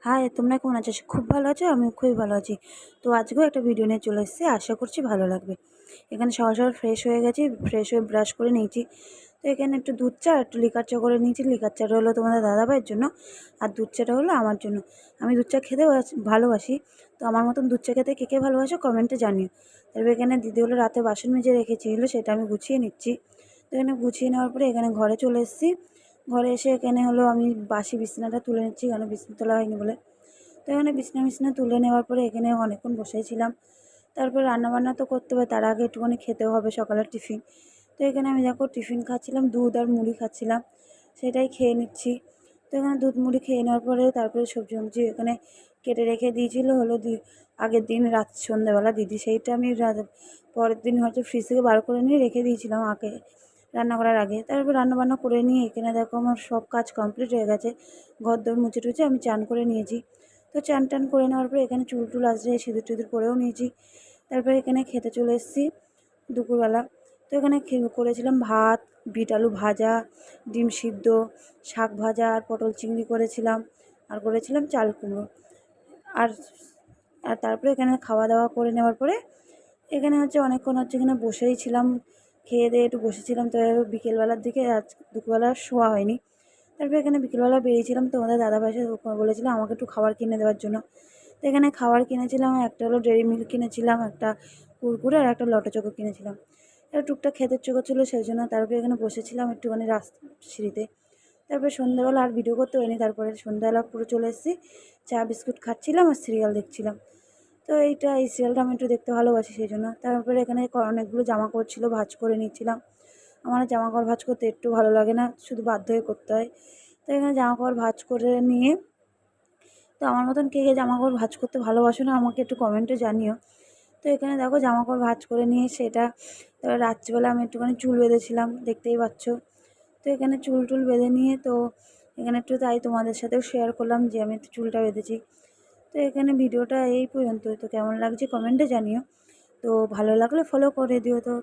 High, তোমরা কেমন আছো? খুব ভালো আছো? আমিও খুবই ভালো আছি। তো আজকেও একটা ভিডিও নিয়ে চলে এসেছি, আশা করছি ভালো লাগবে। এখানে সকাল সকাল ফ্রেশ হয়ে গেছি, ফ্রেশ হয়ে ব্রাশ করে নিয়েছি। তো এখানে একটু দুধ চা একটু লিকার চা করে নিয়েছি। লিকার চাটা হলো তোমাদের দাদাভাইয়ের জন্য, আর দুধ চাটা হলো আমার জন্য। আমি দুধ চা খেতে ভালোবাসি। তো আমার মতন দুধ চা খেতে কে কে ভালোবাসো কমেন্টে জানিও। তারপরে এখানে দিদি হলো রাতে বাসন মেজে রেখেছিল, সেটা আমি গুছিয়ে নিচ্ছি। তো এখানে গুছিয়ে নেওয়ার পরে এখানে ঘরে চলে এসেছি। ঘরে এসে এখানে হলো আমি বাসি বিছানাটা তুলে নিচ্ছি, কেন বিছানা তোলা হয়নি বলে। তো এখানে বিছনা তুলে নেওয়ার পরে এখানে অনেকক্ষণ বসেছিলাম। তারপর রান্নাবান্না তো করতে হবে, তার আগে একটুখানি খেতেও হবে সকালের টিফিন। তো এখানে আমি দেখো টিফিন খাচ্ছিলাম, দুধ আর মুড়ি খাচ্ছিলাম, সেটাই খেয়ে নিচ্ছি। তো এখানে দুধ মুড়ি খেয়ে নেওয়ার পরে তারপরে সবজি এখানে কেটে রেখে দিয়েছিলো হলো আগের দিন রাত সন্ধ্যাবেলা দিদি, সেইটা আমি পরের দিন হয়তো ফ্রিজ থেকে বার করে নিয়ে রেখে দিয়েছিলাম আগে রান্না করার আগে। তারপর রান্নাবান্না করে নিয়ে এখানে দেখো আমার সব কাজ কমপ্লিট হয়ে গেছে। ঘর দোর মুছে টুছে আমি চান করে নিয়েছি। তো চান টান করে নেওয়ার পরে এখানে চুল টুল আসলে সিঁদুর টিঁদুর করেও নিয়েছি। তারপরে এখানে খেতে চলে এসেছি দুপুরবেলা। তো এখানে করেছিলাম ভাত, বিট আলু ভাজা, ডিম সিদ্ধ, শাক ভাজা আর পটল চিংড়ি করেছিলাম, আর করেছিলাম চাল কুমড়ো। আর আর তারপরে এখানে খাওয়া দাওয়া করে নেওয়ার পরে এখানে অনেকক্ষণ এখানে বসেই ছিলাম, খেয়ে দিয়ে একটু বসেছিলাম। তো বিকেলবেলার দিকে আজ দুপুরবেলা শোয়া হয়নি। তারপরে এখানে বিকেলবেলা বেরিয়েছিলাম, তোমাদের দাদাভাই বলেছিলাম আমাকে একটু খাবার কিনে দেওয়ার জন্য। তো এখানে খাবার কিনেছিলাম, একটা হলো ডেয়ারি মিল্ক কিনেছিলাম, একটা কুরকুরে আর একটা লটে চকো কিনেছিলাম। এটা টুকটাক খেতে চোখো ছিল সেই জন্য। তারপরে এখানে বসেছিলাম একটুখানি সিঁড়িতে। তারপরে সন্ধ্যাবেলা আর ভিডিও করতে হয়নি, তারপরে সন্ধ্যাবেলা পুরো চলে এসেছি, চা বিস্কুট খাচ্ছিলাম আর সিরিয়াল দেখছিলাম। তো এই সিরিয়ালটা আমি একটু দেখতে ভালোবাসি সেই জন্য। তারপরে এখানে অনেকগুলো জামা কাপড় ছিল, ভাঁজ করে নিচ্ছিলাম। আমার জামা কাপড় ভাঁজ করতে একটু ভালো লাগে না, শুধু বাধ্য হয়ে করতে হয়। তো এখানে জামা কাপড় ভাঁজ করে নিয়ে, তো আমার মতন কে কে জামা কাপড় ভাঁজ করতে ভালোবাসো না আমাকে একটু কমেন্টে জানিও। তো এখানে দেখো জামা কাপড় ভাঁজ করে নিয়ে সেটা রাত্রিবেলা আমি একটুখানি চুল বেঁধেছিলাম, দেখতেই পাচ্ছ। তো এখানে চুল টুল বেঁধে নিয়ে তো এখানে একটু তাই তোমাদের সাথেও শেয়ার করলাম যে আমি একটু চুলটা বেঁধেছি। তো এখানে ভিডিওটা এই পর্যন্ত। তো কেমন লাগছে কমেন্টে জানিও। তো ভালো লাগলে ফলো করে দিও। তো